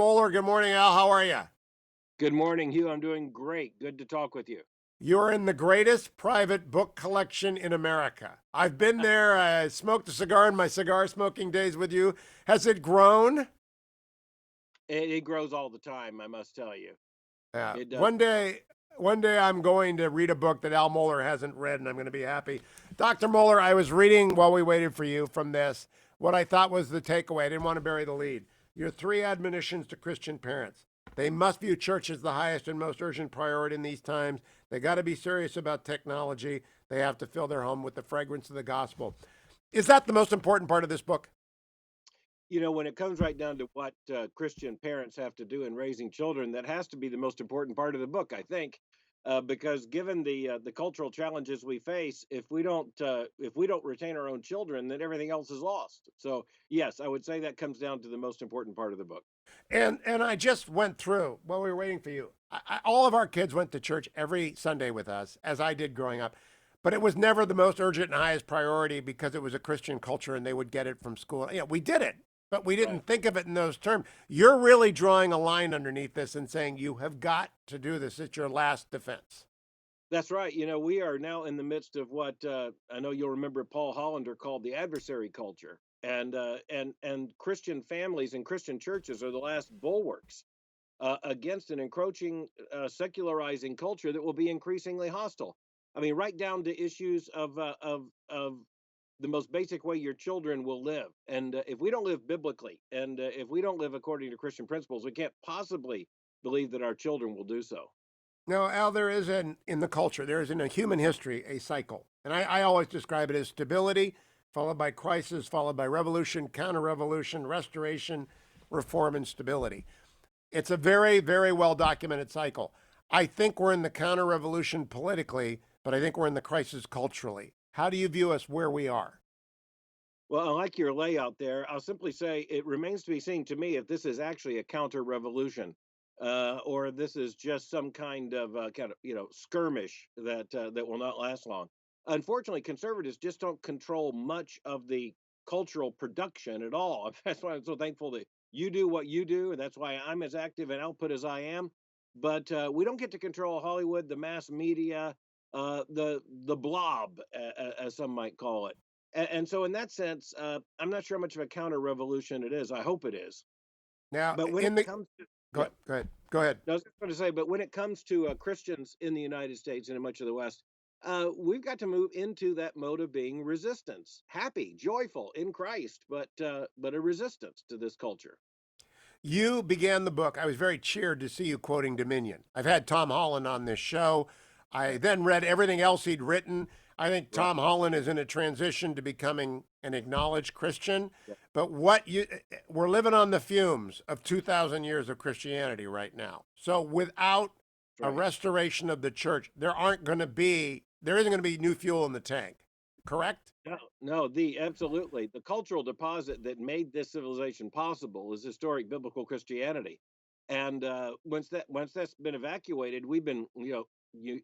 Mohler, good morning, Al. How are you? Good morning, Hugh. I'm doing great. Good to talk with you. You're in the greatest private book collection in America. I've been there. I smoked a cigar in my cigar smoking days with you. Has it grown? It grows all the time, I must tell you. Yeah. It does. One day I'm going to read a book that Al Mohler hasn't read, and I'm going to be happy. Dr. Mohler, I was reading while we waited for you from this what I thought was the takeaway. I didn't want to bury the lead. Your three admonitions to Christian parents. They must view church as the highest and most urgent priority in these times. They got to be serious about technology. They have to fill their home with the fragrance of the gospel. Is that the most important part of this book? When it comes right down to what Christian parents have to do in raising children, that has to be the most important part of the book, I think, because given the cultural challenges we face, if we don't retain our own children, then everything else is lost. So, yes, I would say that comes down to the most important part of the book. And I just went through while we were waiting for you. All of our kids went to church every Sunday with us, as I did growing up. But it was never the most urgent and highest priority because it was a Christian culture and they would get it from school. Yeah, we did it, but we Right. didn't think of it in those terms. You're really drawing a line underneath this and saying you have got to do this. It's your last defense. That's right. We are now in the midst of what I know you'll remember Paul Hollander called the adversary culture, and Christian families and Christian churches are the last bulwarks against an encroaching, secularizing culture that will be increasingly hostile. I mean, right down to issues of the most basic way your children will live, and if we don't live biblically, and if we don't live according to Christian principles, we can't possibly believe that our children will do so. No, Al, there is in the culture, there is in a human history a cycle. And I always describe it as stability, followed by crisis, followed by revolution, counter revolution, restoration, reform, and stability. It's a very, very well documented cycle. I think we're in the counter revolution politically, but I think we're in the crisis culturally. How do you view us where we are? Well, I like your layout there. I'll simply say it remains to be seen to me if this is actually a counter revolution, or this is just some kind of skirmish that will not last long. Unfortunately, conservatives just don't control much of the cultural production at all. That's why I'm so thankful that you do what you do, and that's why I'm as active in output as I am. But we don't get to control Hollywood, the mass media, the blob, as some might call it. And so in that sense, I'm not sure how much of a counter revolution it is. I hope it is. Now, But when in it the comes to, go yeah, ahead, go ahead, go ahead. I was just going to say, but when it comes to Christians in the United States and in much of the West, we've got to move into that mode of being resistance, happy, joyful in Christ, but a resistance to this culture. You began the book. I was very cheered to see you quoting Dominion. I've had Tom Holland on this show. I Right, then read everything else he'd written. I think right, Tom Holland is in a transition to becoming an acknowledged Christian. yeah, But we're living on the fumes of 2,000 years of Christianity right now. So without a right. restoration of the church, there isn't going to be new fuel in the tank. Correct? No, no, the absolutely the cultural deposit that made this civilization possible is historic biblical Christianity, and once that's been evacuated, we've been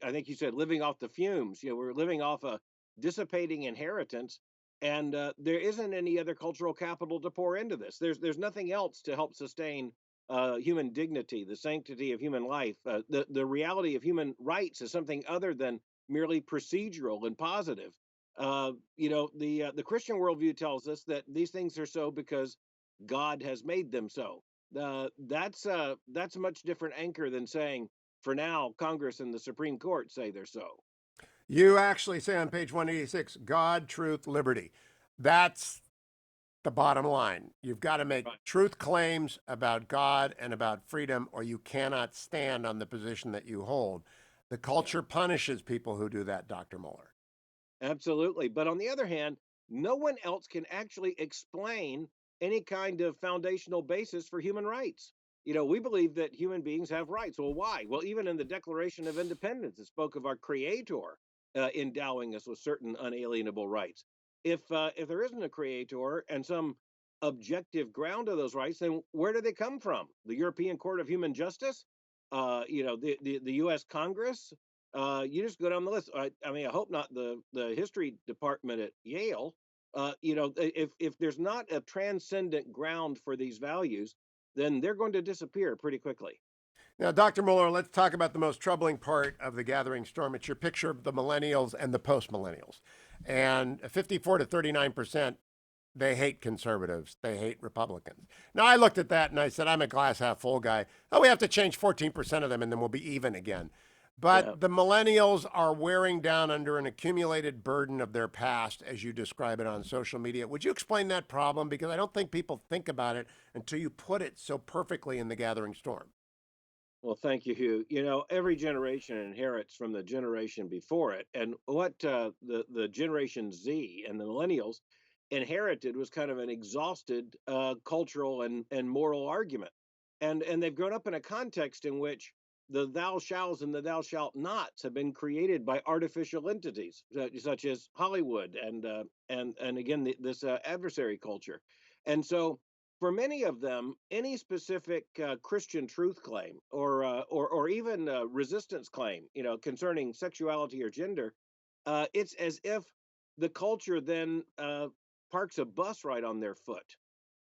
I think you said living off the fumes. We're living off a dissipating inheritance, and there isn't any other cultural capital to pour into this. There's nothing else to help sustain human dignity, the sanctity of human life, the reality of human rights is something other than merely procedural and positive. The Christian worldview tells us that these things are so because God has made them so. That's a much different anchor than saying, for now, Congress and the Supreme Court say they're so. You actually say on page 186 God, truth, liberty. That's the bottom line. You've got to make Right. truth claims about God and about freedom, or you cannot stand on the position that you hold. The Yeah. culture punishes people who do that, Dr. Mueller. Absolutely. But on the other hand, no one else can actually explain any kind of foundational basis for human rights. We believe that human beings have rights. Well, why? Well, even in the Declaration of Independence, it spoke of our Creator endowing us with certain unalienable rights. If there isn't a Creator and some objective ground of those rights, then where do they come from? The European Court of Human Justice, the U.S. Congress, you just go down the list. I mean, I hope not the history department at Yale. If there's not a transcendent ground for these values, then they're going to disappear pretty quickly. Now, Dr. Mueller, let's talk about the most troubling part of the gathering storm. It's your picture of the millennials and the post millennials. And 54 to 39%, they hate conservatives. They hate Republicans. Now, I looked at that and I said, I'm a glass half full guy. Oh, we have to change 14% of them and then we'll be even again. Yeah. But the millennials are wearing down under an accumulated burden of their past, as you describe it on social media. Would you explain that problem? Because I don't think people think about it until you put it so perfectly in the gathering storm. Well, thank you, Hugh. You know, every generation inherits from the generation before it, and what the Generation Z and the Millennials inherited was kind of an exhausted cultural and moral argument, and they've grown up in a context in which the thou shalls and the thou shalt nots have been created by artificial entities such as Hollywood and again this adversary culture, and so for many of them, any specific Christian truth claim or even resistance claim, you know, concerning sexuality or gender, it's as if the culture then parks a bus right on their foot,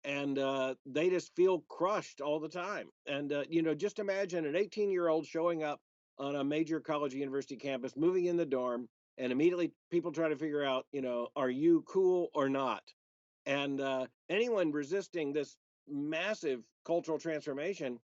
and they just feel crushed all the time. And you know, just imagine an 18-year-old showing up on a major college or university campus, moving in the dorm, and immediately people try to figure out, you know, are you cool or not? And anyone resisting this massive cultural transformation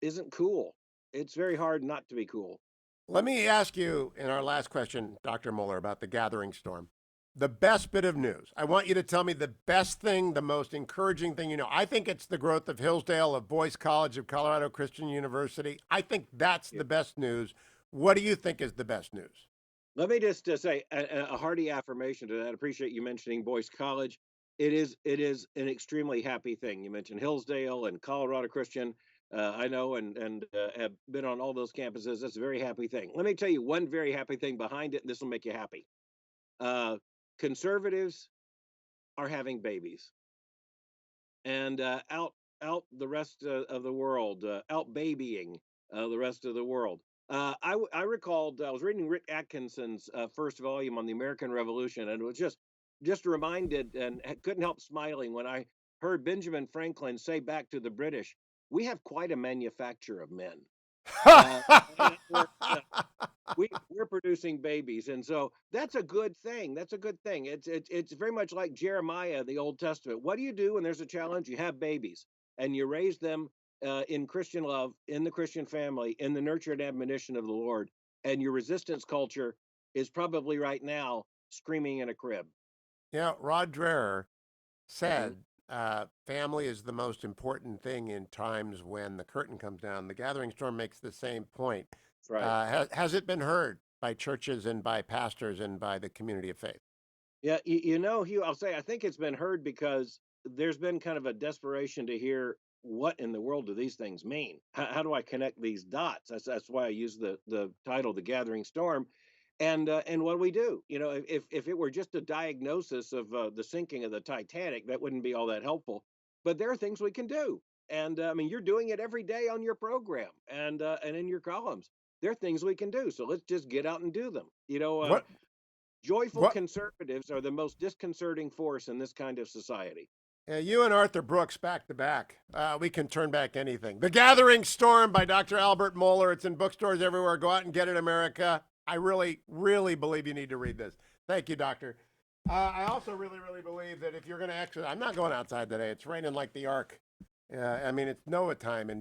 isn't cool. It's very hard not to be cool. Let me ask you in our last question, Dr. Mueller, about the gathering storm. The best bit of news. I want you to tell me the best thing, the most encouraging thing you know. I think it's the growth of Hillsdale, of Boyce College, of Colorado Christian University. I think that's Yeah. the best news. What do you think is the best news? Let me just say a hearty affirmation to that. I appreciate you mentioning Boyce College. It is an extremely happy thing. You mentioned Hillsdale and Colorado Christian. I know and have been on all those campuses. That's a very happy thing. Let me tell you one very happy thing behind it, and this will make you happy. Uh, Conservatives are having babies. And out the rest of the world, out babying the rest of the world. I recalled I was reading Rick Atkinson's first volume on the American Revolution, and it was just reminded and couldn't help smiling when I heard Benjamin Franklin say back to the British, "We have quite a manufacture of men." Uh, in other words, we're producing babies, and so that's a good thing. That's a good thing. It's very much like Jeremiah, the Old Testament. What do you do when there's a challenge? You have babies, and you raise them in Christian love, in the Christian family, in the nurture and admonition of the Lord. And your resistance culture is probably right now screaming in a crib. Yeah, Rod Dreher Hmm. said family is the most important thing in times when the curtain comes down. The gathering storm makes the same point. That's right. Has it been heard by churches and by pastors and by the community of faith? Yeah, you know, Hugh, I'll say I think it's been heard because there's been kind of a desperation to hear what in the world do these things mean? How do I connect these dots? That's why I use the title, "The Gathering Storm," and what do we do? You know, if it were just a diagnosis of the sinking of the Titanic, that wouldn't be all that helpful. But there are things we can do, and I mean, you're doing it every day on your program and in your columns. There are things we can do, so let's just get out and do them. You know, What joyful what conservatives are the most disconcerting force in this kind of society. you and Arthur Brooks back to back. We can turn back anything. The Gathering Storm by Dr. Albert Mohler. It's in bookstores everywhere. Go out and get it, America. I really, really believe you need to read this. Thank you, Doctor. I also really, really believe that if you're going to exercise, I'm not going outside today. It's raining like the ark. I mean, it's Noah time, and